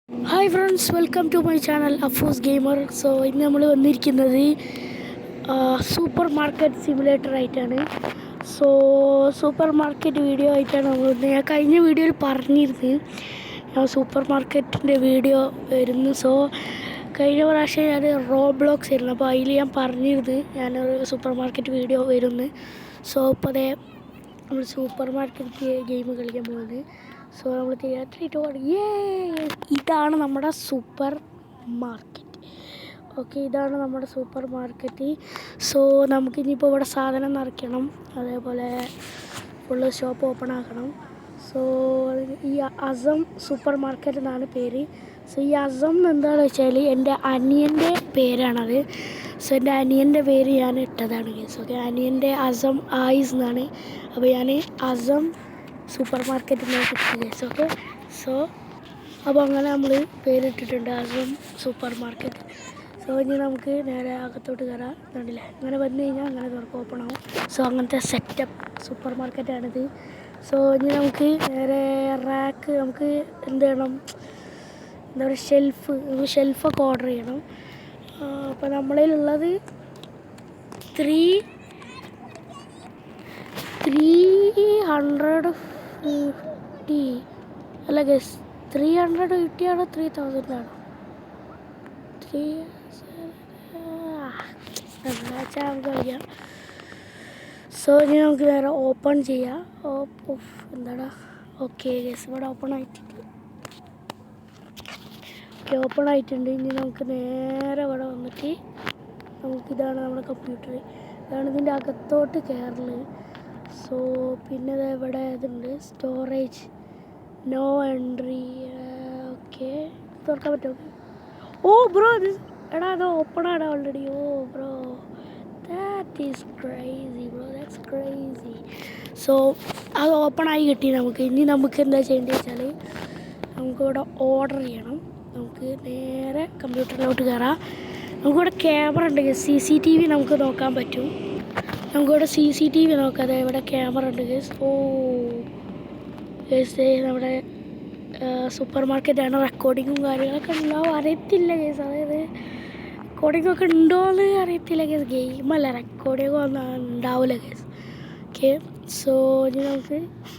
Hi friends, welcome to my channel അഫൂസ് gamer. So ഇന്ന് നമ്മൾ വന്നിരിക്കുന്നത് സൂപ്പർ മാർക്കറ്റ് സിമുലേറ്റർ ആയിട്ടാണ്. സോ സൂപ്പർ മാർക്കറ്റ് വീഡിയോ ആയിട്ടാണ് നമ്മൾ ഞാൻ കഴിഞ്ഞ വീഡിയോയിൽ പറഞ്ഞിരുന്നത് സൂപ്പർ മാർക്കറ്റിൻ്റെ വീഡിയോ വരുന്നു. സോ കഴിഞ്ഞ പ്രാവശ്യം ഞാൻ റോബ്ലോക്സ് ആയിരുന്നു, അപ്പോൾ അതിൽ ഞാൻ പറഞ്ഞിരുന്നത് ഞാനൊരു സൂപ്പർ മാർക്കറ്റ് വീഡിയോ വരുന്നു. സോ ഇപ്പോൾ അതേ നമ്മൾ സൂപ്പർ മാർക്കറ്റ് ഗെയിം കളിക്കാൻ പോകുന്നത്. സോ നമ്മൾ തിയേറ്ററിൽ ഇതാണ് നമ്മുടെ സൂപ്പർ മാർക്കറ്റ്. ഓക്കെ, ഇതാണ് നമ്മുടെ സൂപ്പർ മാർക്കറ്റ്. സോ നമുക്കിനിയിപ്പോൾ ഇവിടെ സാധനം നിറയ്ക്കണം, അതേപോലെ ഫുള്ള് ഷോപ്പ് ഓപ്പൺ ആക്കണം. സോ ഈ അസം സൂപ്പർ മാർക്കറ്റ് എന്നാണ് പേര്. സോ ഈ അസം എന്താണെന്ന് വെച്ചാൽ എൻ്റെ അനിയൻ്റെ പേരാണത്. സോ എൻ്റെ അനിയൻ്റെ പേര് ഞാൻ ഇട്ടതാണ് ഗേസ്. ഓക്കെ, അനിയൻ്റെ അസം ആയിസ് എന്നാണ്. അപ്പോൾ ഞാൻ അസം സൂപ്പർ മാർക്കറ്റിനെ കിട്ടി ഗേസ്. ഓക്കെ, സോ അപ്പോൾ അങ്ങനെ നമ്മൾ പേരിട്ടിട്ടുണ്ട് അസം സൂപ്പർ മാർക്കറ്റ്. സോ ഇനി നമുക്ക് നേരെ അകത്തോട്ട് കയറാം. കണ്ടില്ലേ, ഇങ്ങനെ വന്നു കഴിഞ്ഞാൽ അങ്ങനെ തുറക്കും, ഓപ്പൺ ആവും. സോ അങ്ങനത്തെ സെറ്റപ്പ് സൂപ്പർ മാർക്കറ്റാണിത്. സോ ഇനി നമുക്ക് നേരെ റാക്ക്, നമുക്ക് എന്ത് ചെയ്യണം, എന്താ പറയുക, ഷെൽഫൊക്കെ ഓർഡർ ചെയ്യണം. അപ്പോൾ നമ്മളിലുള്ളത് 350 അല്ല ഗസ്, 350 ആണോ 3000 ആണോ? അറിയാം. സോ ഇനി നമുക്ക് നേരെ ഓപ്പൺ ചെയ്യാം. എന്താടാ, ഓക്കെ ഗസ്, ഇവിടെ ഓപ്പൺ ആയിട്ടുണ്ട്. ഓക്കെ, ഓപ്പൺ ആയിട്ടുണ്ട്. ഇനി നമുക്ക് നേരെ ഇവിടെ വന്നിട്ട് നമുക്കിതാണ് നമ്മുടെ കമ്പ്യൂട്ടർ, ഇതാണ് ഇതിൻ്റെ അകത്തോട്ട് കയറല്. സോ പിന്നെ ഇവിടെ ഇതുണ്ട് സ്റ്റോറേജ്, നോ എൻട്രി. ഓക്കെ, തുറക്കാൻ പറ്റുമോ? ഓ ബ്രോ, എടാ അത് ഓപ്പൺ ആണ് already. Oh bro, that is crazy bro, that's crazy. So അത് ഓപ്പൺ ആയി കിട്ടി നമുക്ക്. ഇനി നമുക്ക് എന്താ ചെയ്യേണ്ടത് വെച്ചാൽ നമുക്കിവിടെ ഓർഡർ ചെയ്യണം. നമുക്ക് നേരെ കമ്പ്യൂട്ടറിലോട്ട് കയറാം. നമുക്കിവിടെ ക്യാമറ ഉണ്ട്, CCTV നമുക്ക് നോക്കാൻ പറ്റും. നമുക്കിവിടെ CCTV നോക്കാതെ ഇവിടെ ക്യാമറ ഉണ്ട് ഗേസ്. ഓ ഗേസ്, നമ്മുടെ സൂപ്പർ മാർക്കറ്റാണ്. റെക്കോർഡിങ്ങും കാര്യങ്ങളൊക്കെ ഉണ്ടാവും, അറിയത്തില്ല ഗേസ്. അതായത് റെക്കോർഡിങ്ങൊക്കെ ഉണ്ടോയെന്ന് അറിയത്തില്ല ഗേസ്. ഗെയിമല്ല, റെക്കോർഡിങ് ഒന്നും ഉണ്ടാവില്ല ഗേസ്. ഓക്കെ, സോ ഇനി നമുക്ക്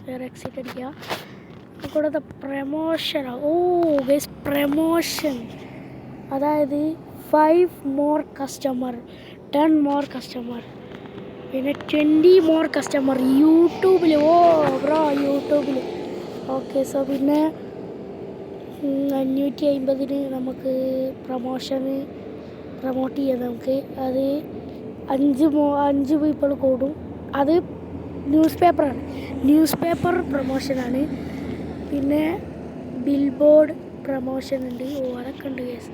വേറെ എക്സിറ്റ് അടിക്കാം. നമുക്കിവിടെ പ്രമോഷനാണ്. ഓ ഗേസ്, പ്രമോഷൻ, അതായത് 5 more കസ്റ്റമർ, 10 more കസ്റ്റമർ, പിന്നെ 20 more കസ്റ്റമർ യൂട്യൂബിൽ. ഓ ബ്രോ, യൂട്യൂബിൽ. ഓക്കെ, സോ പിന്നെ 550 നമുക്ക് പ്രൊമോട്ട് ചെയ്യാം. നമുക്ക് അത് 5 പീപ്പിൾ കൂടും. അത് ന്യൂസ് പേപ്പർ പ്രൊമോഷനാണ്. പിന്നെ ബിൽ ബോർഡ് പ്രൊമോഷൻ ഉണ്ട്. ഓ അതൊക്കെ ഉണ്ട് കേസ്.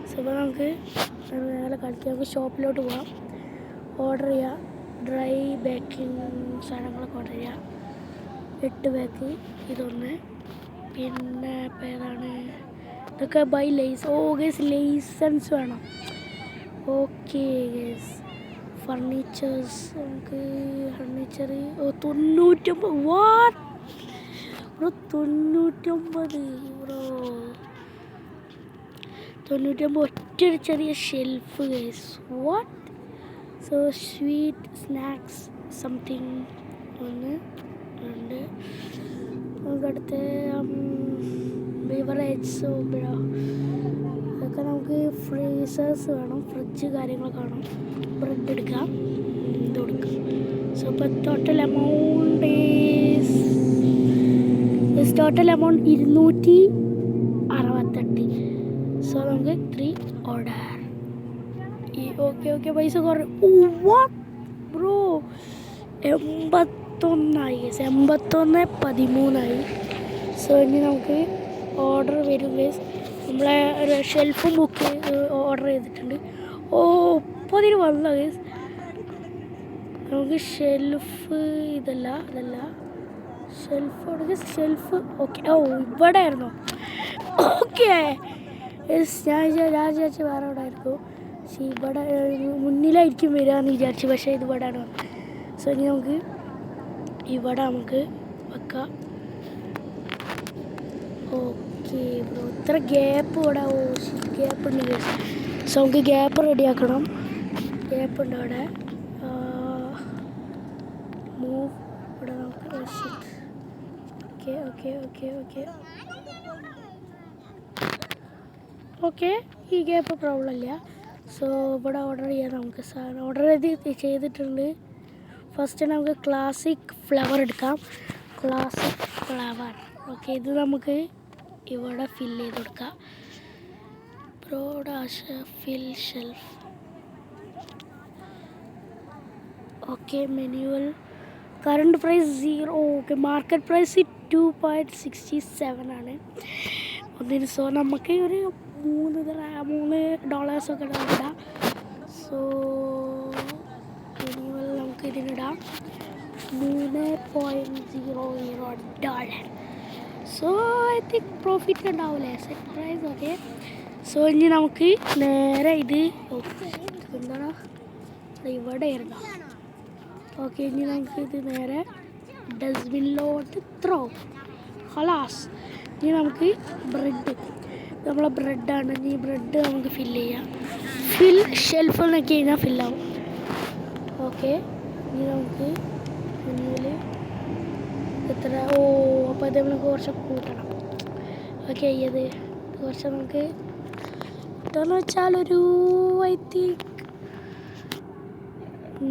സോ അപ്പോൾ നമുക്ക് നേരെ കളിക്കാം. നമുക്ക് ഷോപ്പിലോട്ട് പോകാം, ഓർഡർ ചെയ്യാം. ഡ്രൈ ബേക്കിംഗ് സാധനങ്ങളൊക്കെ ഓർഡർ ചെയ്യാം. 8 പാക്ക്, ഇതൊന്ന്. പിന്നെ ഇപ്പോൾ ഏതാണ്, ഇതൊക്കെ ബൈ ഓ ഗേസ്, ലൈസൻസ് വേണം. ഓക്കെ ഗേസ്, ഫർണിച്ചേഴ്സ്, നമുക്ക് ഫർണിച്ചർ 99. വാട്ട് ബ്രോ, 99 ബ്രോ, 99 ഒറ്റൊരു ചെറിയ shelf guys. What? So sweet snacks something 1 2. നമുക്കടുത്ത് ബിവറേജ് ബ്രോ, ഇതൊക്കെ നമുക്ക് ഫ്രീസേഴ്സ് വേണം, ഫ്രിഡ്ജ് കാര്യങ്ങളൊക്കെ വേണം. ബ്രെഡ് എടുക്കാം, ഇത് കൊടുക്കാം. സോ ഇപ്പോൾ ടോട്ടൽ എമൗണ്ട് 268. സോ നമുക്ക് 3 ഓർഡർ. ഓക്കെ, പൈസ കുറയും. What bro, 81 81.13. സോ ഇനി നമുക്ക് ഓർഡർ വരും ഗേസ്. നമ്മളെ ഒരു ഷെൽഫും ബുക്ക് ഓർഡർ ചെയ്തിട്ടുണ്ട്. ഓ 30 വന്ന ഗേസ്. നമുക്ക് ഷെൽഫ് ഇതല്ല ഷെൽഫ്. ഓക്കെ, ഓ ഇവിടെ ആയിരുന്നോ? ഓക്കെ യെസ്, ഞാൻ വിചാരിച്ചു വേറെ ഇവിടെ ആയിരിക്കും. പക്ഷേ ഇവിടെ മുന്നിലായിരിക്കും വരികയെന്ന് വിചാരിച്ചു, പക്ഷേ ഇത് ഇവിടെ ആണ്. സോ ഇനി നമുക്ക് ഇവിടെ നമുക്ക് വെക്കാം. ഓക്കെ, ഓക്കെ ബ്രോ, ഇത്ര ഗ്യാപ്പ് ഇവിടെ. ഓ ഗ്യാപ്പ് ഉണ്ട് ഗൈസ്. സോ നമുക്ക് ഗ്യാപ്പ് റെഡിയാക്കണം. ഗ്യാപ്പ് ഉണ്ട് അവിടെ. മൂവ് ഇവിടെ നമുക്ക്. Okay okay okay okay okay ഈ ഗ്യാപ്പ് പ്രോബ്ലം ഇല്ല. സോ ഇവിടെ ഓർഡർ ചെയ്യാം നമുക്ക്. സാധനം ഓർഡർ ചെയ്തിട്ടുണ്ട്. ഫസ്റ്റ് നമുക്ക് ക്ലാസിക് ഫ്ലവർ എടുക്കാം. Classic flower. ഓക്കെ, ഇത് നമുക്ക് ഇവിടെ ഫില്ല് ചെയ്ത് കൊടുക്കാം. Fill shelf. Okay, manual. Current price 0. Okay, market price 2.67 ആണ് ഒന്നിന്. സോ നമുക്ക് ഒരു $3 ഒക്കെ ഇടാം. സോ മെനുവൽ നമുക്ക് ഇതിനിടാം $3.00. സോ ഐ തിങ്ക് പ്രോഫിറ്റ് ഉണ്ടാവില്ലേ, സെറ്റ് പ്രൈസ്. ഓക്കെ, സോ ഇനി നമുക്ക് നേരെ ഇത് എന്താണ് ഇവിടെ ഇറങ്ങാം. ഓക്കെ, ഇനി നമുക്ക് ഇത് നേരെ ഡസ്റ്റ്ബിന്നിലോട്ട് ത്രോ. ഹലാസ്. ഇനി നമുക്ക് ബ്രെഡ്, നമ്മളെ ബ്രെഡാണ്. ഇനി ബ്രെഡ് നമുക്ക് ഫില്ല് ചെയ്യാം. ഫിൽ ഷെൽഫ് നോക്കി കഴിഞ്ഞാൽ ഫില്ലാവും. ഓക്കെ, ഇനി നമുക്ക് മുന്നിൽ എത്ര. ഓ അപ്പോൾ അത് നമുക്ക് കുറച്ച് കൂട്ടണം. ഓക്കെ, ഇത് കുറച്ച് നമുക്ക് എന്താണെന്ന് വെച്ചാൽ ഒരു I think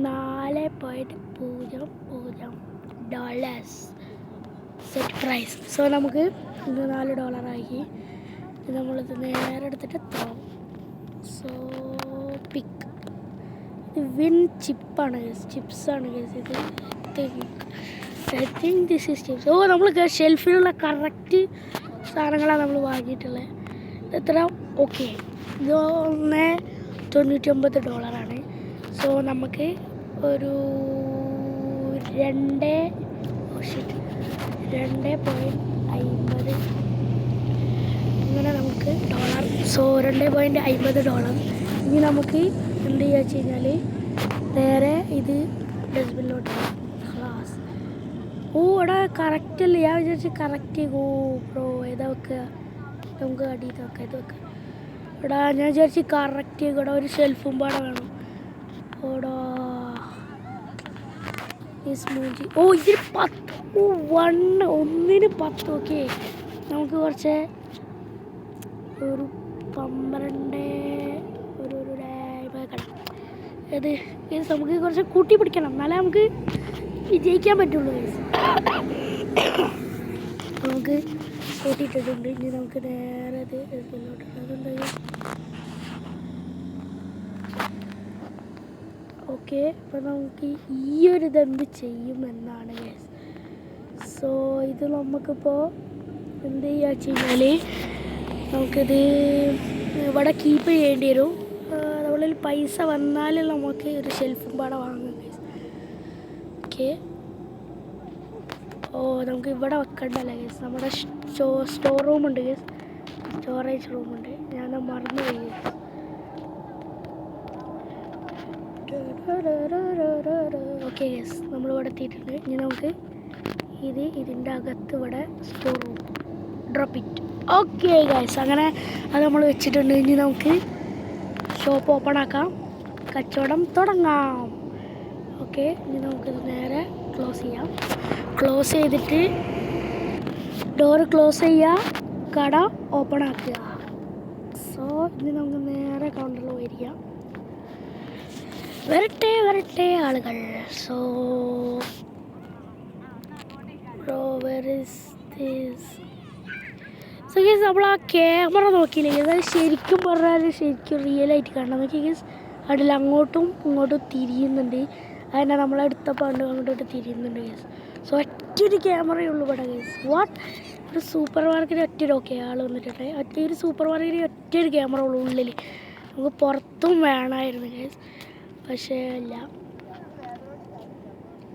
$4.00 set price. So നമുക്ക് ഇത് $4 ആക്കി. ഇത് നമ്മളിത് നേരെ എടുത്തിട്ട് എത്താവും. So pick. ഇത് വിൻ ചിപ്പാണ്, ചിപ്സാണ് കേസ്. ഇത് I think this is chips. Oh നമ്മൾ ഷെൽഫിലുള്ള കറക്റ്റ് സാധനങ്ങളാണ് നമ്മൾ വാങ്ങിയിട്ടുള്ളത്. എത്ര? ഓക്കെ, ഇത് $1.99 ആണ്. സോ നമുക്ക് ഒരു 2.50 അങ്ങനെ നമുക്ക് ഡോളർ. സോ $2.50. ഇനി നമുക്ക് എന്ത് ചെയ്യുക വെച്ച് കഴിഞ്ഞാൽ നേരെ ഇത് ഡസ്റ്റ്ബിന്നിലോട്ട് ക്ലാസ്. ഓ ഇവിടെ കറക്റ്റ് അല്ലേ, ഞാൻ വിചാരിച്ച് കറക്റ്റ്. ഓ ബ്രോ ഏതാ വെക്കുക? നമുക്ക് അടിയിൽ വെക്കാം. ഇത് വെക്കാം ഇവിടെ. ഞാൻ വിചാരിച്ച് കറക്റ്റ് ഇവിടെ ഒരു ഷെൽഫും പാടെ വേണം. ഓടാ സ്മൂജി. ഓ ഇതിന് 10. ഓ ഒന്നിന് 10. ഓക്കെ, നമുക്ക് കുറച്ച് ഒരു 12 ഒരു ഇത് നമുക്ക് കുറച്ച് കൂട്ടി പിടിക്കണം, എന്നാലേ നമുക്ക് വിജയിക്കാൻ പറ്റുള്ളൂ. നമുക്ക് കൂട്ടിയിട്ടിട്ടുണ്ട്. ഇനി നമുക്ക് നേരെ ഇത് അതെന്താ. ഓക്കെ, അപ്പോൾ നമുക്ക് ഈ ഒരു ഇതെന്ത് ചെയ്യുമെന്നാണ് ഗൈസ്. സോ ഇത് നമുക്കിപ്പോൾ എന്ത് ചെയ്യുക വെച്ച് കഴിഞ്ഞാൽ നമുക്കിത് ഇവിടെ കീപ്പ് ചെയ്യേണ്ടി വരും. നമ്മളിൽ പൈസ വന്നാൽ നമുക്ക് ഒരു ഷെൽഫും പാടെ വാങ്ങാം ഗൈസ്. ഓക്കെ, ഓ നമുക്ക് ഇവിടെ വെക്കണ്ടല്ലേ ഗൈസ്. നമ്മുടെ സ്റ്റോർ റൂമുണ്ട് ഗൈസ്, സ്റ്റോറേജ് റൂമുണ്ട്. ഞാൻ മറന്നു പോയി. ഓക്കെ ഗൈസ്, നമ്മളിവിടെ എത്തിയിട്ടുണ്ട്. ഇനി നമുക്ക് ഇതിൻ്റെ അകത്ത് ഇവിടെ store room drop it. Okay guys, അങ്ങനെ അത് നമ്മൾ വെച്ചിട്ടുണ്ട്. ഇനി നമുക്ക് ഷോപ്പ് ഓപ്പൺ ആക്കാം, കച്ചവടം തുടങ്ങാം. ഓക്കെ, ഇനി നമുക്കിത് നേരെ ക്ലോസ് ചെയ്യാം. ക്ലോസ് ചെയ്തിട്ട് ഡോറ് ക്ലോസ് ചെയ്യുക, കട ഓപ്പൺ ആക്കുക. സോ ഇനി നമുക്ക് നേരെ കൗണ്ടറിൽ പോയിരിക്കാം. വരട്ടെ ആളുകൾ. So bro were is this? So guys, നമ്മൾ ആ ക്യാമറ നോക്കിയില്ലേ, അത് ശരിക്കും പറഞ്ഞാൽ ശരിക്കും റിയലായിട്ട് കാണാം. നോക്കി ഗൈസ്, അതിൽ അങ്ങോട്ടും ഇങ്ങോട്ടും തിരിയുന്നുണ്ട്. അതിനെ നമ്മളെടുത്തപ്പോൾ അങ്ങോട്ടോട്ട് തിരിയുന്നുണ്ട് ഗൈസ്. സോ ഒറ്റൊരു ക്യാമറയേ ഉള്ളൂ ഇവിടെ ഗൈസ്. വാട്ട്? ഒരു സൂപ്പർ മാർക്കറ്റ് ഒറ്റൊരു. ഓക്കെ, ആൾ വന്നിട്ടുണ്ട്. ഒരു സൂപ്പർ മാർക്കറ്റിൽ ഒറ്റൊരു ക്യാമറ ഉള്ളൂ ഉള്ളിൽ. നമുക്ക് പുറത്തും വേണമായിരുന്നു ഗൈസ്, പക്ഷേ അല്ല.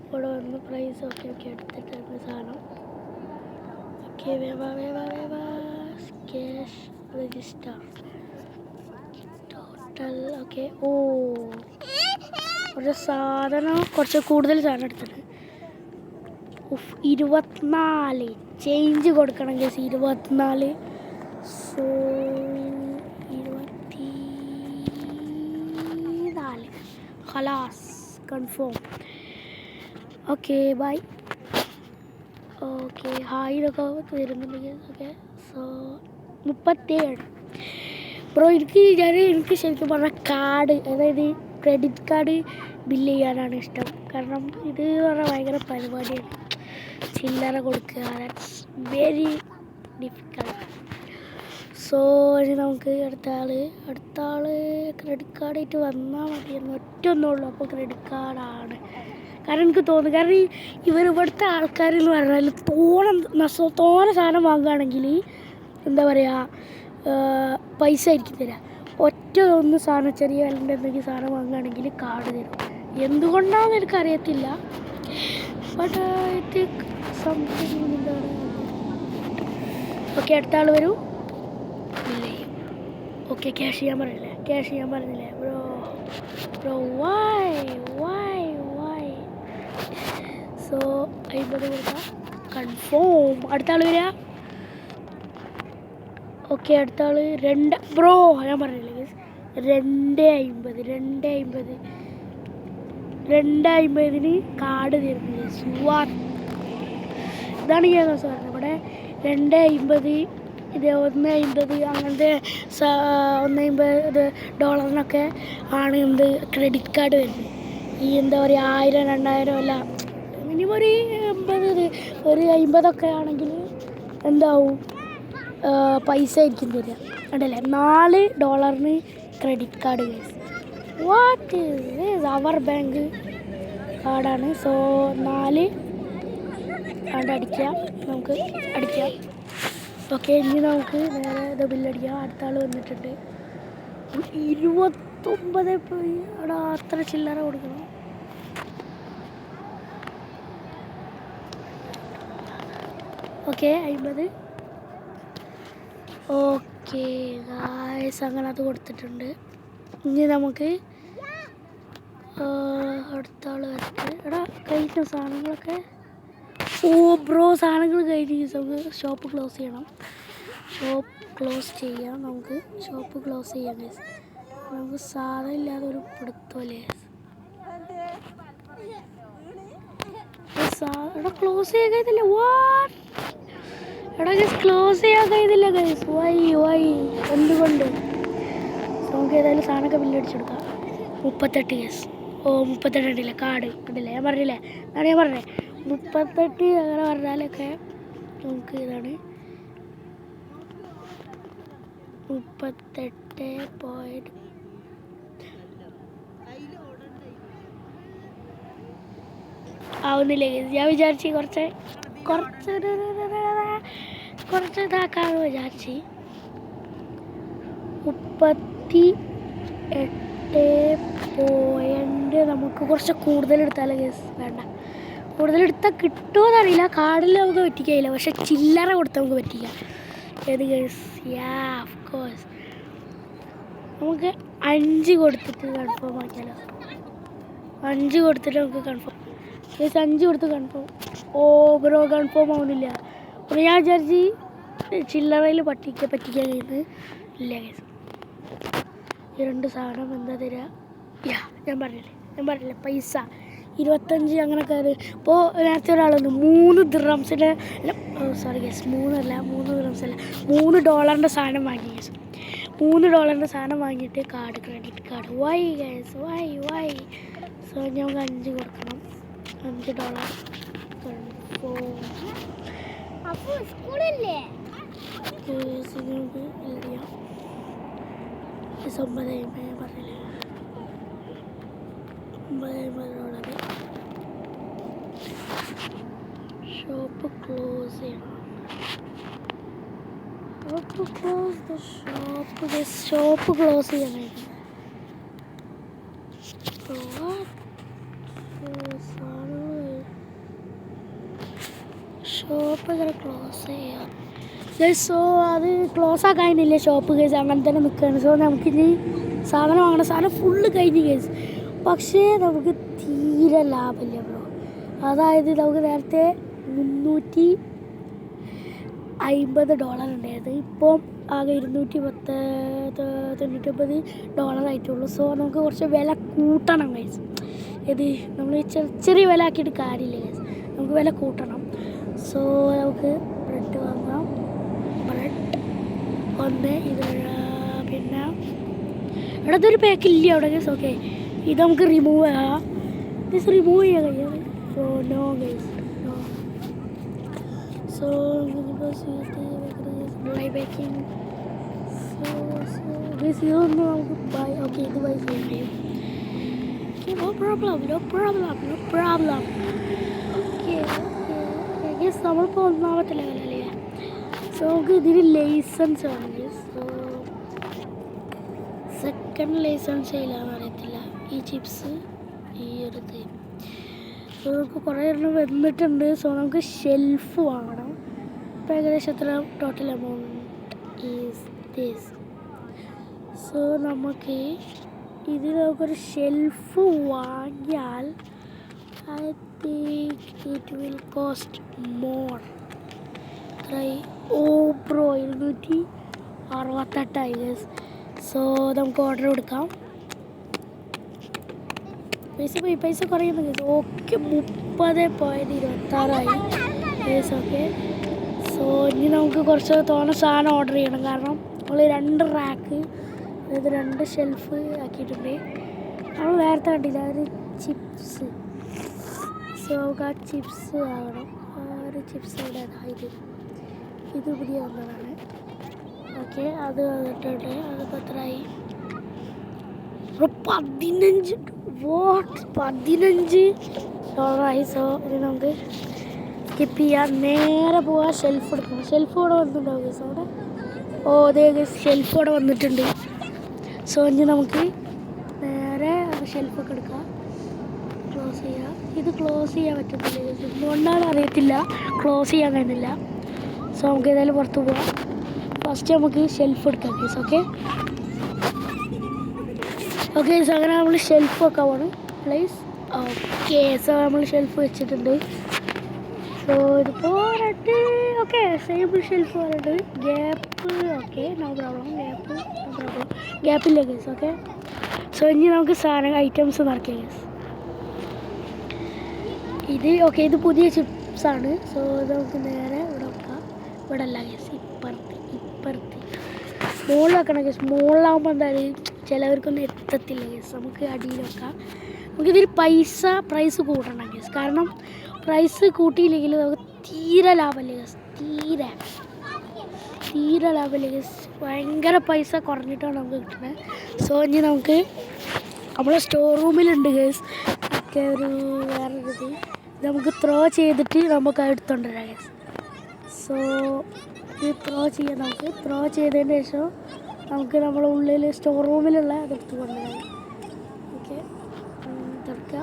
ഇവിടെ വന്ന് പ്രൈസ് ഓക്കെ എടുത്തിട്ടുണ്ട് സാധനം. ഓക്കെ, വേവാ cash register total. Okay, oh കുറച്ച് സാധനം, കുറച്ച് കൂടുതൽ സാധനം എടുത്തിട്ടുണ്ട്. 24 ചേഞ്ച് കൊടുക്കണം ഗൈസ്. 24 സോ 24 ഖലാസ് confirm. Okay bye. Okay hi ഇതൊക്കെ വരുന്നുണ്ടെങ്കിൽ ഓക്കെ. So 37 bro. എനിക്ക് ശരിക്കും പറഞ്ഞാൽ കാർഡ്, അതായത് ക്രെഡിറ്റ് കാർഡ് ബില്ല് ചെയ്യാനാണ് ഇഷ്ടം. കാരണം ഇത് പറഞ്ഞാൽ ഭയങ്കര പരിപാടിയാണ്. ചില്ലറ കൊടുക്കുക, ദാറ്റ്സ് വെരി ഡിഫിക്കൽട്ട്. സോ ഇനി നമുക്ക് അടുത്ത ആൾ ക്രെഡിറ്റ് കാർഡായിട്ട് വന്നാൽ മതിയെന്ന് ഒറ്റൊന്നുള്ളൂ. അപ്പോൾ ക്രെഡിറ്റ് കാർഡാണ്. കാരണം എനിക്ക് തോന്നുന്നു, കാരണം ഇവിടുത്തെ ആൾക്കാരെന്ന് പറഞ്ഞാൽ തോനെ സാധനം വാങ്ങുകയാണെങ്കിൽ എന്താ പറയുക, പൈസ ആയിരിക്കും തരാം. ഒന്ന് സാധനം ചെറിയ വിലൻ്റെ എന്തെങ്കിലും സാധനം വാങ്ങുകയാണെങ്കിൽ കാർഡ് തരും. എന്തുകൊണ്ടാണെന്ന് എനിക്കറിയത്തില്ല. ബട്ട് ഐ തിങ്ക് സംതിങ് എന്താണ്. ഓക്കെ അടുത്ത ആൾ വരൂ. ഇല്ലേ ഓക്കെ ക്യാഷ് ചെയ്യാൻ പറഞ്ഞില്ലേ ബ്രോ. വൈ സോ 50 കൊടുക്കാം. കൺഫേം. അടുത്ത ആൾ വരിക. ഓക്കെ അടുത്ത ആൾ 2 ബ്രോ. ഞാൻ പറഞ്ഞില്ലേ 250 കാർഡ് തരുന്നില്ല. ഇതാണ് ഞാൻ പറഞ്ഞത്. ഇവിടെ 250 ഇത് 150 അങ്ങനത്തെ $150 ആണ് എന്ത് ക്രെഡിറ്റ് കാർഡ് വരുന്നത്. ഈ എന്താ പറയുക 1000 2000 അല്ല, മിനിമം ഒരു 50 ആണെങ്കിൽ എന്താവും, പൈസ ആയിരിക്കും തരിക. ഉണ്ടല്ലേ $4 credit card. What is our bank കാർഡാണ്. സോ 4 അടിക്കാം, നമുക്ക് അടിക്കാം. ഓക്കെ ഇനി നമുക്ക് നേരെ ഇത് ബില്ലടിക്കാം. അടുത്ത ആൾ വന്നിട്ടുണ്ട്. 29 പോയി. അവിടെ അത്ര ചില്ലറ കൊടുക്കണം. ഓക്കെ 50. ഓക്കെ ഗായ്സ് അങ്ങനെ അത് കൊടുത്തിട്ടുണ്ട്. ഇനി നമുക്ക് അടുത്ത ആൾ വരട്ടെ. കഴിഞ്ഞ സാധനങ്ങളൊക്കെ. ഓ ബ്രോ സാധനങ്ങൾ കഴിഞ്ഞ് നമുക്ക് ഷോപ്പ് ക്ലോസ് ചെയ്യാം. നമുക്ക് ഷോപ്പ് ക്ലോസ് ചെയ്യാം ഗൈസ്. നമുക്ക് സാധനം ഇല്ലാതെ ഒരു പിടുത്തല്ലേ. ക്ലോസ് ചെയ്യാൻ കഴിയുന്നില്ല. ക്ലോസ് ചെയ്യാൻ കഴിയുന്നില്ല ഗൈസ്. വൈ എന്തുകൊണ്ട്? നമുക്ക് ഏതായാലും സാധനമൊക്കെ ബില്ലടിച്ചെടുക്കാം. 38 ഗൈസ്. 38 ഉണ്ടല്ലേ കാർഡ് ഉണ്ടല്ലേ. ഞാൻ പറഞ്ഞില്ലേ 38 അങ്ങനെ പറഞ്ഞാലൊക്കെ നമുക്ക് ഇതാണ് 38 ആവുന്നില്ലേ. ഞാൻ വിചാരിച്ച് കുറച്ച് ഇതാക്കാന്ന് വിചാരിച്ച്. 38 നമുക്ക് കുറച്ച് കൂടുതലെടുത്താലോ കേസ്. വേണ്ട, കൂടുതലെടുത്താൽ കിട്ടുമോ എന്നറിയില്ല. കാർഡിൽ നമുക്ക് പറ്റിക്കില്ല, പക്ഷെ ചില്ലറ കൊടുത്താൽ നമുക്ക് പറ്റിക്കാം. ഏത് കേസ്? ഓഫ് കോഴ്സ് നമുക്ക് 5 കൊടുത്തിട്ട് കൺഫേം ആക്കിയാലോ. 5 കൊടുത്തിട്ട് നമുക്ക് കൺഫേം കേസ്. 5 കൊടുത്ത് കൺഫേം. ബ്രോ കൺഫേം ആവുന്നില്ല. അപ്പോൾ ഞാൻ വിചാരിച്ച് ചില്ലറയിൽ പറ്റിക്കാൻ കഴിയുന്നത് ഇല്ല കേസ്. ഈ 2 സാധനം എന്താ തരിക? ഞാൻ പറഞ്ഞില്ലേ പൈസ 25 അങ്ങനെയൊക്കെ. ഇപ്പോൾ നേരത്തെ ഒരാളൊന്ന് 3 ദിർഹംസിൻ്റെ സോറി ഗേസ്, 3 ദിർഹംസല്ല, $3 സാധനം വാങ്ങി ഗേസ്. $3 സാധനം വാങ്ങിയിട്ട് credit card. Why guys why? So ഞങ്ങൾക്ക് 5 കൊടുക്കണം. $5 അപ്പോൾ സ്കൂളില്ലേ നിങ്ങൾക്ക് എഴുതിയാം. 9 ഞാൻ പറഞ്ഞില്ലേ $9. ഷോപ്പ് ക്ലോസ് ചെയ്യണം. ഷോപ്പ് ക്ലോസ് ചെയ്യണമായിരുന്നു. ഷോപ്പ് ഇങ്ങനെ ക്ലോസ് ചെയ്യാം. സോ അത് ക്ലോസ് ആക്കാനില്ല ഷോപ്പ് കേസ്, അങ്ങനെ തന്നെ നിൽക്കുകയാണ്. സോ നമുക്കിനി സാധനം വാങ്ങണം. സാധനം ഫുള്ള് കഴിഞ്ഞ് കേസ്. പക്ഷേ നമുക്ക് തീരെ ലാഭമില്ല ബ്രോ. അതായത് നമുക്ക് നേരത്തെ $50 ഉണ്ടായത്. ഇപ്പോൾ ആകെ $290 ആയിട്ടുള്ളൂ. സോ നമുക്ക് കുറച്ച് വില കൂട്ടണം ഗൈസ്. ഇത് നമ്മൾ ചെറിയ വില ആക്കിയിട്ട് കാര്യമില്ല ഗൈസ്, നമുക്ക് വില കൂട്ടണം. സോ നമുക്ക് ബ്രെഡ് വാങ്ങാം. ബ്രെഡ് ഒന്ന് ഇത് പിന്നെ ഇവിടെ അതൊരു പാക്ക് ഇല്ല അവിടെ ഗൈസ്. ഓക്കെ, ഇത് നമുക്ക് റിമൂവ് ചെയ്യാം. ഗൈസ് റിമൂവ് ചെയ്യാൻ കഴിയും. So no guys, no. So baking. So guys ഇതൊന്നും നമുക്ക് ബൈ. ഓക്കെ, ഇത് ബൈ ചെയ്യും. No problem. ഓക്കെ ഗൈസ്, നമ്മളിപ്പോൾ ഒന്നാമത്തെ ലെവലല്ലേ. സോ നമുക്ക് ഇതിന് ലൈസൻസ് വേണം ഗൈസ്. സോ സെക്കൻഡ് ലൈസൻസ് ചെയ്യില്ലാന്ന് അറിയത്തില്ല. ഈ ചിപ്സ് ഈ ഒരു ഇത്. സോ നമുക്ക് കുറേ എണ്ണം വന്നിട്ടുണ്ട്. സോ നമുക്ക് ഷെൽഫ് വാങ്ങണം. ഇപ്പോൾ ഏകദേശം എത്ര total amount is this. So നമുക്ക് ഇത് നമുക്കൊരു ഷെൽഫ് വാങ്ങിയാൽ I think it will cost more. Bro 268 guys. So നമുക്ക് ഓർഡർ കൊടുക്കാം. പൈസ കുറയുന്നു guys. Okay, 30.26 guys. Okay, so ഇനി നമുക്ക് കുറച്ച് തോന്നെ സാധനം ഓർഡർ ചെയ്യണം. കാരണം നമ്മൾ 2 റാക്ക്, അതായത് 2 ഷെൽഫ് ആക്കിയിട്ടുണ്ട്. നമ്മൾ നേരത്തെ കണ്ടില്ല ഒരു ചിപ്സ്. സോ നമുക്ക് ആ ചിപ്സ് ആകണം. ആ ഒരു ചിപ്സ് ഇത് പുതിയ വന്നതാണ്. ഓക്കെ, അത് വന്നിട്ടുണ്ട്. അതിപ്പോൾ എത്രയായി? 15 $15. സോ ഇത് നമുക്ക് സ്കിപ്പ് ചെയ്യാം. നേരെ പോവാം. ഷെൽഫ് എടുക്കണം. ഷെൽഫ് കൂടെ വന്നിട്ടുണ്ടാവും ഗൈസ് അവിടെ. ഓ അതെ ഗൈസ്, ഷെൽഫ് കൂടെ വന്നിട്ടുണ്ട്. സോ ഇനി നമുക്ക് നേരെ ഷെൽഫൊക്കെ എടുക്കാം. ക്ലോസ് ചെയ്യാം. ഇത് ക്ലോസ് ചെയ്യാൻ പറ്റുന്നില്ല ഗൈസ്. എന്തുകൊണ്ടാണ് അറിയത്തില്ല, ക്ലോസ് ചെയ്യാൻ കഴിയുന്നില്ല. സോ നമുക്ക് ഏതായാലും പുറത്ത് പോവാം. ഫസ്റ്റ് നമുക്ക് ഷെൽഫ് എടുക്കാം ഗൈസ്. ഓക്കെ ഗൈസ്, അങ്ങനെ നമ്മൾ ഷെൽഫ് വെക്കാൻ പോകണം പ്ലീസ്. ഓക്കെ, സോ നമ്മൾ ഷെൽഫ് വെച്ചിട്ടുണ്ട്. സോ ഇതിപ്പോൾ റെഡ്. ഓക്കെ, സെയിം ഷെൽഫ് പറഞ്ഞിട്ട് ഗ്യാപ്പ്. Okay, no problem. ഗ്യാപ്പില്ല ഗൈസ്. ഓക്കെ, സോ ഇനി നമുക്ക് സാധനം ഐറ്റംസ് നിറയ്ക്കാം ഗൈസ്. ഇത് ഓക്കെ, ഇത് പുതിയ ചിപ്സാണ്. സോ ഇത് നമുക്ക് നേരെ ഇവിടെ വെക്കാം. ഇവിടെ അല്ല ഗൈസ്, ഇപ്പുറത്ത് മുകളിൽ വെക്കണം ഗൈസ്. മുകളിലാകുമ്പോൾ എന്തായാലും ചിലവർക്കൊന്നും എത്തത്തില്ല ഗൈസ്. നമുക്ക് അടിയിൽ വെക്കാം. നമുക്കിതിൽ പ്രൈസ് കൂട്ടണം ഗൈസ്. കാരണം പ്രൈസ് കൂട്ടിയില്ലെങ്കിൽ നമുക്ക് തീരെ ലാഭമല്ല ഗൈസ്. തീരെ ലാഭമല്ല ഗൈസ്. ഭയങ്കര പൈസ കുറഞ്ഞിട്ടാണ് നമുക്ക് കിട്ടുന്നത്. സോ ഇനി നമുക്ക് നമ്മളെ സ്റ്റോർ റൂമിലുണ്ട് ഗൈസ് ഒക്കെ ഒരു വേറൊരു ഇത് നമുക്ക് ത്രോ ചെയ്തിട്ട് നമുക്ക് എടുത്തോണ്ട് വരാം ഗൈസ്. സോ ഇത് ത്രോ ചെയ്യാം. നമുക്ക് ത്രോ ചെയ്തതിന് ശേഷം നമുക്ക് നമ്മളെ ഉള്ളിൽ സ്റ്റോർ റൂമിലുള്ള അതെടുത്ത് കൊണ്ടുവരാം. ഓക്കെ, തുറക്കുക.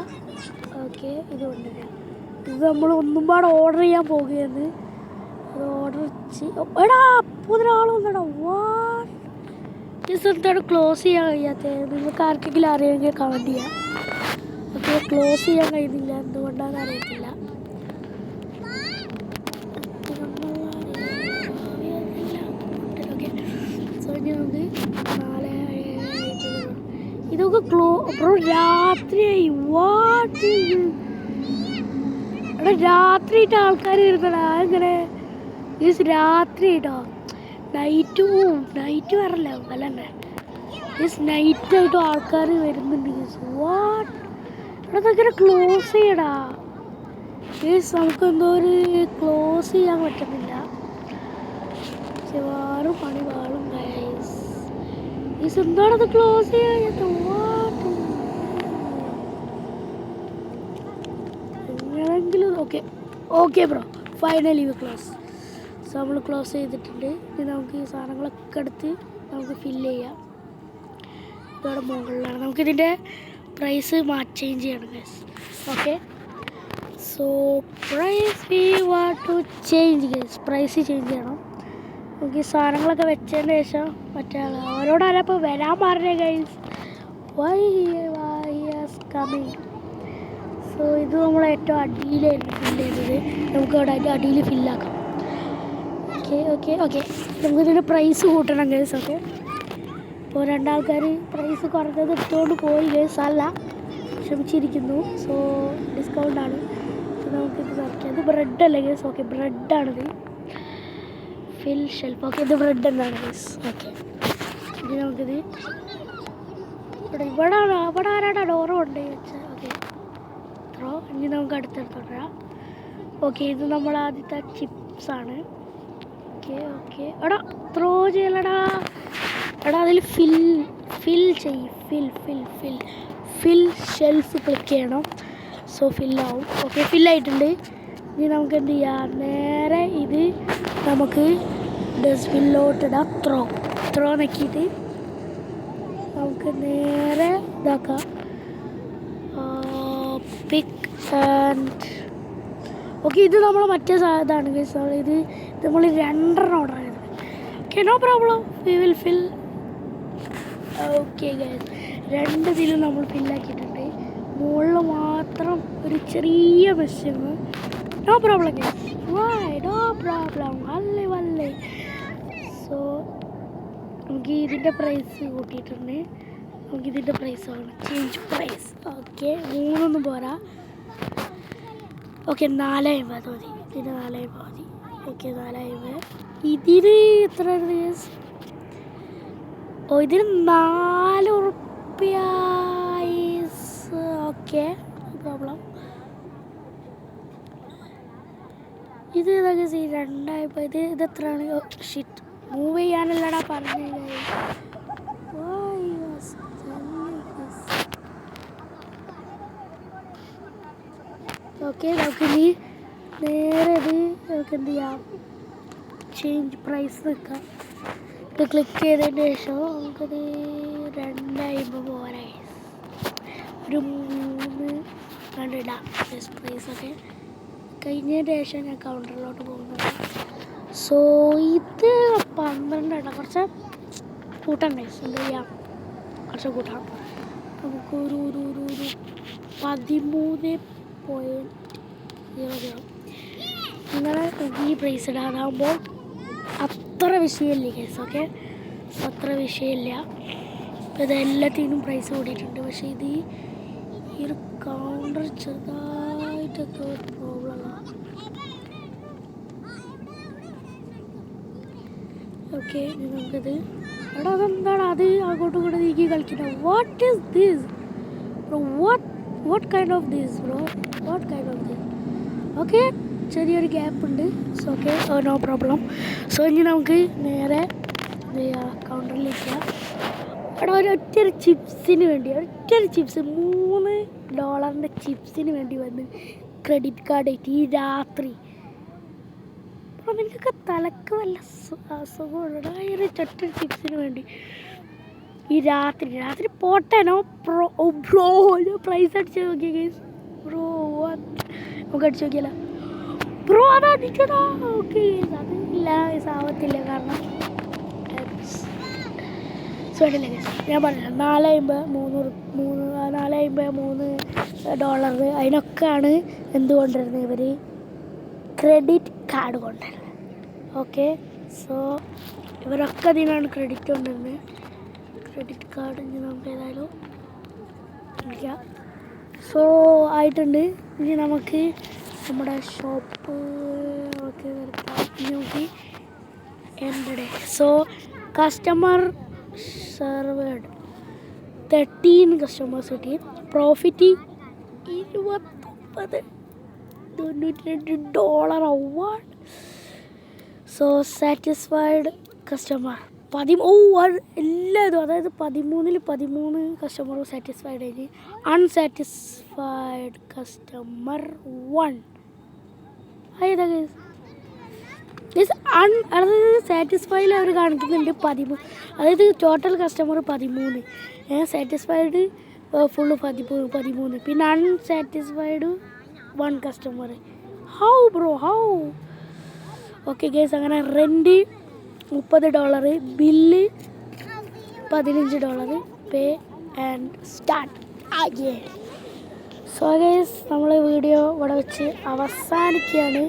ഓക്കെ, ഇത് കൊണ്ടുവരാം. ഇത് നമ്മൾ ഒന്നും പാടെ ഓർഡർ ചെയ്യാൻ പോകുകയാണ്. അത് ഓർഡർ എടാ അപ്പോൾ ഒരാൾ വന്നടാ. എന്താണ് ക്ലോസ് ചെയ്യാൻ കഴിയാത്തത്? നിങ്ങൾക്ക് ആർക്കെങ്കിലും അറിയാമെങ്കിൽ കമൻറ്റ് ചെയ്യാം. ഓക്കെ, ക്ലോസ് ചെയ്യാൻ കഴിയുന്നില്ല, എന്തുകൊണ്ടാണെന്ന് അറിയത്തില്ല. ഓക്കെ, സോ ഇനി നമുക്ക് 4 ഇതൊക്കെ ബ്രോ രാത്രിയായി. എടാ രാത്രിയായിട്ട് ആൾക്കാർ വരുന്നടാ. അങ്ങനെ മീൻസ് രാത്രി കേട്ടോ. നൈറ്റ് വരല്ല അല്ലേ മീൻസ് നൈറ്റായിട്ടും ആൾക്കാർ വരുന്നുണ്ട് മീൻസ്. ഇവിടെ ഇങ്ങനെ ക്ലോസ് ചെയ്യടാ മീൻസ്. നമുക്ക് എന്തോ ഒരു ക്ലോസ് ചെയ്യാൻ പറ്റുന്നില്ല. വാറും പണി വാളും മീൻസ് എന്താണത് ക്ലോസ് ചെയ്യാത്ത. എങ്ങനെയെങ്കിലും okay bro, finally close. So നമ്മൾ ക്ലോസ് ചെയ്തിട്ടുണ്ട്. ഇനി നമുക്ക് ഈ സാധനങ്ങളൊക്കെ എടുത്ത് നമുക്ക് ഫില്ല് ചെയ്യാം. ഇതോടെ മുകളിലാണ്. നമുക്കിതിൻ്റെ പ്രൈസ് ചേഞ്ച് ചെയ്യണം guys. Okay, so price we want to change guys. Price change ചെയ്യണം. നമുക്ക് ഈ സാധനങ്ങളൊക്കെ വെച്ചതിന് ശേഷം മറ്റേ അവരോടാരാ ഇപ്പോൾ വരാൻ പറഞ്ഞേ guys. Why he's coming. So ഇത് നമ്മൾ ഏറ്റവും അടിയിലായിരുന്നു ഫില്ല് ചെയ്തത്. നമുക്ക് അവിടെ അതിൻ്റെ അടിയിൽ ഫില്ലാക്കാം. ഓക്കെ ഓക്കെ ഓക്കെ നമുക്കിതിൻ്റെ പ്രൈസ് കൂട്ടണം ഗേസ്. ഓക്കെ ഇപ്പോൾ രണ്ടാൾക്കാർ പ്രൈസ് കുറഞ്ഞത് എടുത്തുകൊണ്ട് പോയി ഗേസ്. അല്ല, ക്ഷമിച്ചിരിക്കുന്നു. സോ ഡിസ്കൗണ്ടാണ്. അപ്പോൾ നമുക്കിത് നോക്കാം. ഇത് ബ്രെഡ് അല്ലേ ഗേസ്? ഓക്കെ ബ്രെഡാണിത്. ഫിൽ ഷെൽഫ്. ഓക്കെ ഇത് ബ്രെഡ് എന്നാണ് ഗേസ്. ഓക്കെ ഇനി നമുക്കിത് ഇവിടെ ആരാടാ ഡോറ് കൊണ്ടുപോയി വെച്ചാൽ. Okay throw. ഇനി നമുക്ക് അടുത്തെടുത്തോട്ടാ. ഓക്കെ ഇത് നമ്മൾ ആദ്യത്തെ ചിപ്സാണ്. ഓക്കെ ഓക്കെ എടാ ത്രോ ചെയ്യലടാ. എടാ അതിൽ ഫിൽ ചെയ്യും. ഫിൽ ഷെൽഫ് ക്ലിക്ക് ചെയ്യണം. സോ ഫില്ലാവും. ഓക്കെ ഫില്ലായിട്ടുണ്ട്. ഇനി നമുക്ക് എന്ത് ചെയ്യാം, നേരെ ഇത് നമുക്ക് ഡസ്റ്റ്ബിന്നിലോട്ടിടാം. ത്രോ നക്കിയിട്ട് നമുക്ക് നേരെ ഇതാക്കാം. പിക്ക് ആൻഡ് ഓക്കെ ഇത് നമ്മൾ മറ്റേ ഇതാണ് ഗൈസ്. ഇത് നമ്മൾ 2 ഓർഡർ ചെയ്തത്. Okay no problem, we will fill. Okay guys 2 ഇതിലും നമ്മൾ ഫില്ലാക്കിയിട്ടുണ്ട്. മുകളിൽ മാത്രം ഒരു ചെറിയ messing. No problem guys, no problem. വല്ലേ സോ നമുക്ക് ഇതിൻ്റെ പ്രൈസ് കൂട്ടിയിട്ടുണ്ട്. നമുക്കിതിൻ്റെ പ്രൈസ് വേണം, ചേഞ്ച് പ്രൈസ്. ഓക്കെ 3 പോരാ. ഓക്കെ 4.50 മതി. ഇതിന് 4.50 മതി. ഓക്കെ 4.50. ഇതിന് എത്ര ഗേസ്? ഓ ഇതിന് 4 ഉറുപ്പ്യ. Okay problem. ഇത് ഏതാ ഗേസ്? 2.50. ഇത് എത്രയാണ്? ഷിറ്റ് മൂവ് ചെയ്യാനല്ലടാ പറഞ്ഞത്. ഓക്കെ നമുക്കിനി നേരെ ഇത് നമുക്ക് എന്ത് ചെയ്യാം, ചേഞ്ച് പ്രൈസ് നിൽക്കാം. ഇത് ക്ലിക്ക് ചെയ്തതിന് ശേഷം നമുക്കത് 2.50 പോരാ. ഒരു 3 കണ്ടിടാം ബെസ്റ്റ് പ്രൈസൊക്കെ കഴിഞ്ഞതിന് ശേഷം ഞാൻ കൗണ്ടറിലോട്ട് പോകുന്നത്. സോ ഇത് 12 ഇടാം. കുറച്ച് കൂട്ടണ്ടേ? എന്ത് ചെയ്യാം, കുറച്ച് കൂട്ടാം. നമുക്കൊരു 13.00 നിങ്ങളെ ഈ പ്രൈസ് ഇടാതാകുമ്പോൾ അത്ര വിഷയമില്ല കേസ്. ഓക്കെ അത്ര വിഷയമില്ല. അപ്പോൾ ഇതെല്ലാത്തിനും പ്രൈസ് കൂടിയിട്ടുണ്ട്. പക്ഷേ ഇത് ഈ ഒരു കൗണ്ടർ ചെറുതായിട്ടൊക്കെ ഒരു പ്രോബ്ലമാണ്. ഓക്കെ നമുക്കത് എടാ അതെന്താണ് അത് അങ്ങോട്ടും ഇങ്ങോട്ട് നീക്കി കളിക്കുന്നത്? What is this bro? What kind of this bro? What kind of this? Okay ചെറിയൊരു ഗ്യാപ്പ് ഉണ്ട്. So okay no problem. So ഇനി നമുക്ക് നേരെ കൗണ്ടറിലേക്ക് എടാ ഒറ്റൊരു ചിപ്സിന് വേണ്ടി ഒറ്റൊരു ചിപ്സ് $3 ചിപ്സിന് വേണ്ടി വന്ന് ക്രെഡിറ്റ് കാർഡ് ആയിട്ട് ഈ രാത്രി. അപ്പോൾ നിനക്കൊക്കെ തലക്ക് വല്ല അസുഖമുണ്ട് ഈ ഒരു ഒറ്റൊരു ചിപ്സിന് വേണ്ടി ഈ രാത്രി പോട്ടേനോ ബ്രോ പ്രൈസ് അടിച്ച് നോക്കിയ ഗൈസ്. ബ്രോ നമുക്ക് അടിച്ച് നോക്കിയല്ലോ ബ്രോ. അത് അടിച്ചടാ. ഓക്കെ അതില്ല ആവത്തില്ല കാരണം സ്വീഡില്ല ഗൈസ്. ഞാൻ പറഞ്ഞില്ല $4.50 അതിനൊക്കെയാണ് എന്ത് കൊണ്ടുവരുന്നത് ഇവർ ക്രെഡിറ്റ് കാർഡ് കൊണ്ടുവരുന്നത്. ഓക്കെ സോ ഇവരൊക്കെ അതിനാണ് ക്രെഡിറ്റ് കൊണ്ടുവരുന്നത്. ക്രെഡിറ്റ് കാർഡ് ഇനി നമുക്ക് ഏതായാലും വിളിക്കാം. സോ ആയിട്ടുണ്ട്. ഇനി നമുക്ക് നമ്മുടെ ഷോപ്പ് ഒക്കെ നോക്കി എൻ്റെ സോ കസ്റ്റമർ സെർവേഡ് 13 കസ്റ്റമേഴ്സ് കിട്ടി. Profit $29 award. So satisfied customer എല്ലാതും അതായത് 13 കസ്റ്റമർ സാറ്റിസ്ഫൈഡ് ആയി. Unsatisfied customer 1. അതായത് സാറ്റിസ്ഫൈഡിൽ അവർ കാണിക്കുന്നുണ്ട് 13. അതായത് ടോട്ടൽ കസ്റ്റമർ 13, സാറ്റിസ്ഫൈഡ് ഫുള്ള് 13, പിന്നെ unsatisfied 1 customer. How bro how? Okay guys അങ്ങനെ rent $30, bill $15, pay and start. So guys നമ്മൾ വീഡിയോ ഇവിടെ വെച്ച് അവസാനിക്കുകയാണ്.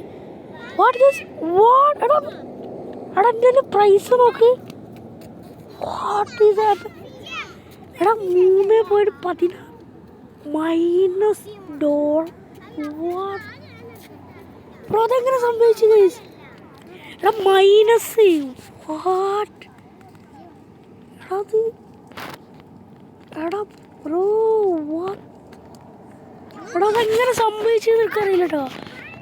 എടാ എൻ്റെ പ്രൈസ് നോക്ക്. What is that? എടാ 3.16 മൈനസ് ഡോളർ. വാട്ട് ബ്രോ, അതെങ്ങനെ സംഭവിച്ചു ഗൈസ്? എടാ മൈനസ് വാട്ട്? എടാ അത് എടാ ബ്രോ വാട്ട്? എടാ അതെങ്ങനെ സംഭവിച്ചത് എനിക്കറിയില്ല കേട്ടോ.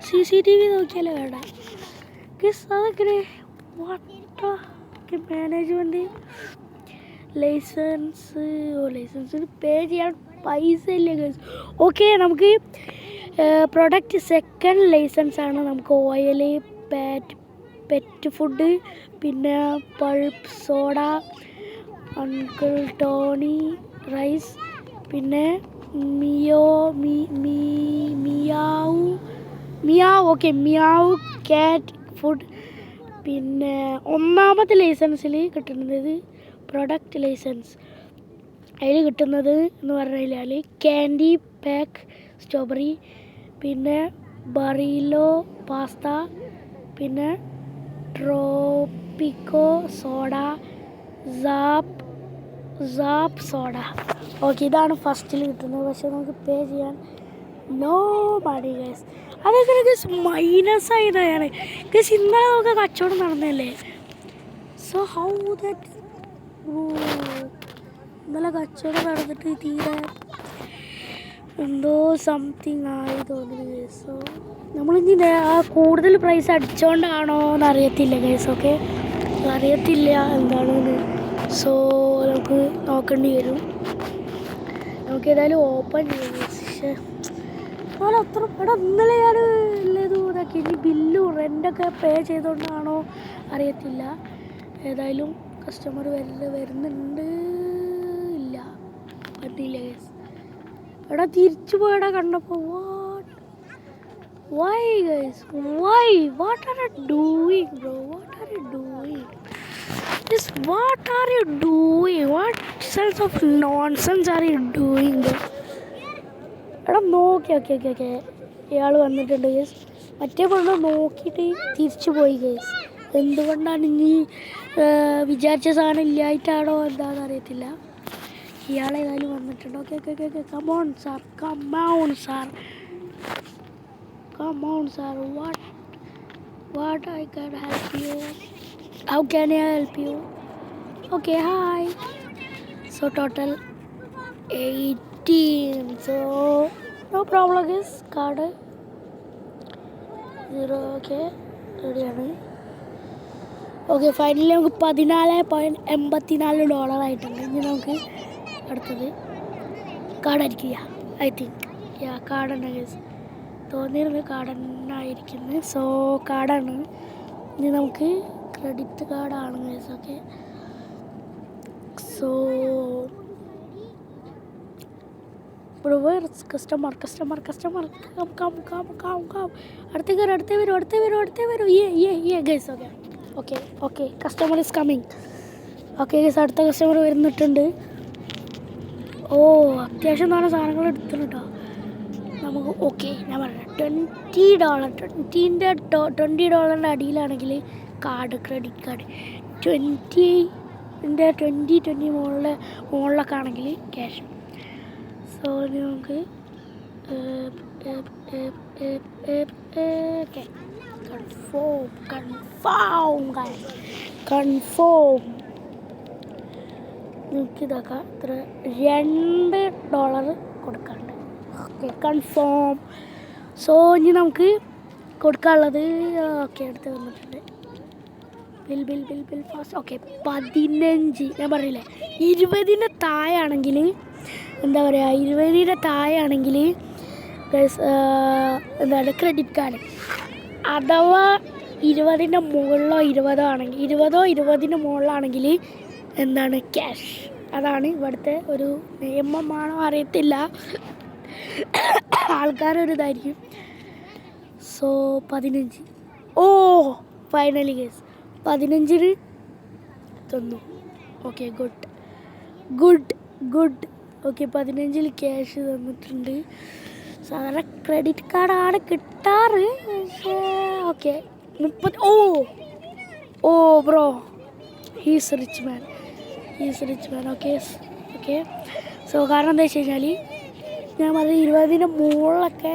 CCTV നോക്കിയാലേ വേണ്ട ഗൈസ്. അതെങ്ങനെ വാട്ട്? Management licence. ലൈസൻസിന് പേ ചെയ്യാൻ പൈസ ഇല്ല ഗൈസ്. ഓക്കെ, നമുക്ക് പ്രൊഡക്റ്റ് സെക്കൻഡ് ലൈസൻസ് ആണ്. നമുക്ക് ഓയിൽ, പെറ്റ് ഫുഡ്, പിന്നെ pulp soda, uncle Tony rice, പിന്നെ മിയാവ് കാറ്റ് ഫുഡ്. പിന്നെ ഒന്നാമത്തെ ലൈസൻസിൽ കിട്ടുന്നത് പ്രൊഡക്റ്റ് ലൈസൻസ്. അതിൽ കിട്ടുന്നത് എന്ന് പറഞ്ഞു കഴിഞ്ഞാൽ ക്യാൻഡി പാക്ക് സ്ട്രോബെറി, പിന്നെ ബറീലോ പാസ്ത, പിന്നെ ട്രോപ്പിക്കോ സോഡ, സാപ്പ് സോഡ. ഓക്കെ, ഇതാണ് ഫസ്റ്റിൽ കിട്ടുന്നത്. പക്ഷെ നമുക്ക് പേ ചെയ്യാൻ നോ മണി ഗൈസ്. അതെങ്ങനെ ഗൈസ് മൈനസ് ആയതാണ് ഗൈസ്? ഇന്നലെ നമുക്ക് കച്ചവടം നടന്നല്ലേ. സോ ഹൗ ദാറ്റ് ഇന്നലെ കച്ചവടം നടന്നിട്ട് തീരെ എന്തോ സംതിങ് ആയി തോന്നുന്നു ഗൈസ്. സോ നമ്മളിനി ആ കൂടുതൽ പ്രൈസ് അടിച്ചോണ്ടാണോ എന്നറിയത്തില്ല ഗൈസ്. ഓക്കെ, അറിയത്തില്ല എന്താണെന്ന്. സോ നമുക്ക് നോക്കേണ്ടി വരും. നമുക്ക് ഏതായാലും ഓപ്പൺ ചെയ്യാം ഗൈസ്. അതുപോലെ അത്ര ഇന്നലെ ഞാൻ ഉള്ളത് ഇതൊക്കെ ഇനി ബില്ലും റെൻ്റൊക്കെ പേ ചെയ്തുകൊണ്ടാണോ അറിയത്തില്ല. ഏതായാലും കസ്റ്റമർ വരുന്നുണ്ട്. ഇല്ല, പറ്റില്ല ഗൈസ്. എടാ തിരിച്ചു പോയടാ കണ്ടപ്പോൾ. Why guys, why? What are you doing bro? What are you doing? What are you doing? What sense of nonsense are you doing? എടാ നോക്കി. ഓക്കെ ഇയാൾ വന്നിട്ടുണ്ട് ഗൈസ്. മറ്റേ പെണ്ണ് നോക്കിയിട്ട് തിരിച്ചു പോയി ഗൈസ്. എന്തുകൊണ്ടാണ് ഇനി വിചാരിച്ച സാധനം ഇല്ലായിട്ടാണോ എന്താണെന്ന് അറിയത്തില്ല. ഇയാളേതായാലും വന്നിട്ടുണ്ട്. Okay come on sir. What I can help you? How can I help you? Okay, hi. So total 18. So no problem guys. Card 0. Okay, ready ആണ്. ഓക്കെ, ഫൈനലി നമുക്ക് $14.84 ആയിട്ടുണ്ട്. ഇനി നമുക്ക് അടുത്തത് കാർഡായിരിക്കില്ല. ഐ തിങ്ക് കാർഡാണ് ഗൈസ്. തോന്നിയിരുന്നു കാർഡായിരിക്കുന്നത്. സോ കാർഡാണ്. ഇനി നമുക്ക് ക്രെഡിറ്റ് കാർഡാണ് ഗൈസ്. ഓക്കെ, സോ കസ്റ്റമർ അടുത്തേ വരൂ. Guys okay customer is coming. Okay guys, അടുത്ത കസ്റ്റമർ വരുന്നിട്ടുണ്ട്. ഓ, അത്യാവശ്യം നല്ല സാധനങ്ങൾ എടുത്തിട്ടോ നമുക്ക്. ഓക്കെ, ഞാൻ പറയാം $20 അടിയിലാണെങ്കിൽ കാർഡ്, ക്രെഡിറ്റ് കാർഡ്. 20 മുകളിലൊക്കെ ആണെങ്കിൽ ക്യാഷ്. സോ നമുക്ക് കൺഫേം നമുക്കിതാക്കാം. ഇത്ര $2 കൊടുക്കാണ്ട്. Okay, confirm. സോ ഇനി നമുക്ക് കൊടുക്കാനുള്ളത് ഓക്കെ അടുത്ത് വന്നിട്ടുണ്ട്. Bill fast. ഓക്കെ, 15. ഞാൻ പറഞ്ഞില്ലേ 20 താഴെയാണെങ്കിൽ എന്താ പറയുക, 20 താഴെയാണെങ്കിൽ എന്താണ് ക്രെഡിറ്റ് കാർഡ്. അഥവാ 20 മുകളിലോ 20 ആണെങ്കിൽ 20 മുകളിലാണെങ്കിൽ എന്താണ് ക്യാഷ്. അതാണ് ഇവിടുത്തെ ഒരു നിയമമാണോ അറിയത്തില്ല, ആൾക്കാരൊരു ഇതായിരിക്കും. സോ 15. ഓ ഫൈനലി കേസ് 15 തന്നു. Okay, good. ഓക്കെ, 15 ക്യാഷ് തന്നിട്ടുണ്ട്. സാധാരണ ക്രെഡിറ്റ് കാർഡാണ് കിട്ടാറ്. പക്ഷേ okay 30. Oh oh bro, he's rich man, okay okay. So കാരണം എന്താ വെച്ച് കഴിഞ്ഞാൽ ഞാൻ പറഞ്ഞ 20-ന് മുകളിലൊക്കെ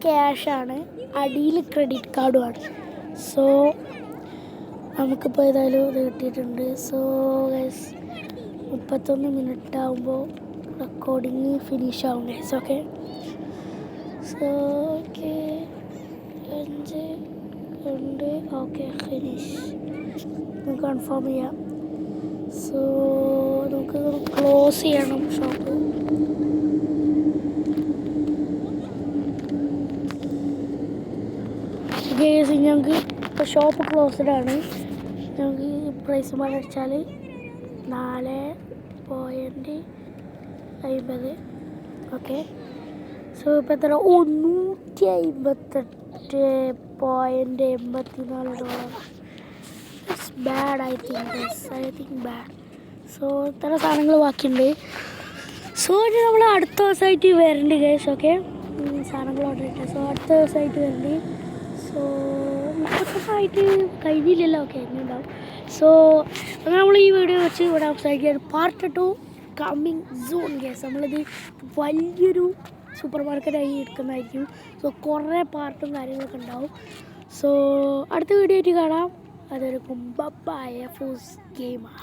ക്യാഷാണ്, അടിയിൽ ക്രെഡിറ്റ് കാർഡുമാണ്. സോ നമുക്കിപ്പോൾ ഏതായാലും ഇത് കിട്ടിയിട്ടുണ്ട്. സോ ഗൈസ് 31 മിനിറ്റ് ആകുമ്പോൾ റെക്കോർഡിങ് ഫിനിഷ് ആവും guys. Okay so okay 5 2 okay finish. നമുക്ക് കൺഫേം ചെയ്യാം. സോ നമുക്ക് ക്ലോസ് ചെയ്യണം ഷോപ്പ്. ഗേസ് ഞങ്ങൾക്ക് ഇപ്പോൾ ഷോപ്പ് ക്ലോസ്ഡ് ആണ്. ഞങ്ങൾക്ക് പ്രൈസ് അടിച്ചാൽ 4.50. ഓക്കെ സോ ഇപ്പോൾ എത്ര? 158.84 it's bad. I think bad. So ഇത്ര സാധനങ്ങൾ ബാക്കിയുണ്ട്. സോ ഇനി നമ്മൾ അടുത്ത ദിവസമായിട്ട് വരണ്ട് ഗേസ്. ഓക്കെ സാധനങ്ങൾ ഓർഡർ ചെയ്തിട്ട് സോ അടുത്ത ദിവസമായിട്ട് വരണ്ട്. സോ ഇപ്പോഴായിട്ട് കഴിഞ്ഞില്ലല്ലോ. ഓക്കെ ഇനി ഉണ്ടാവും. സോ അങ്ങനെ നമ്മൾ ഈ വീഡിയോ വെച്ച് ഇവിടെ അവസാനിക്കുകയാണ്. Part 2 coming soon guys. നമ്മളിത് വലിയൊരു സൂപ്പർ മാർക്കറ്റായി എടുക്കുന്നതായിരിക്കും. സോ കുറേ പാർട്ടും കാര്യങ്ങളൊക്കെ ഉണ്ടാവും. സോ അടുത്ത വീഡിയോ ആയിട്ട് കാണാം. അതൊരു ബൈ ഫൂസ് ഗെയിമർ.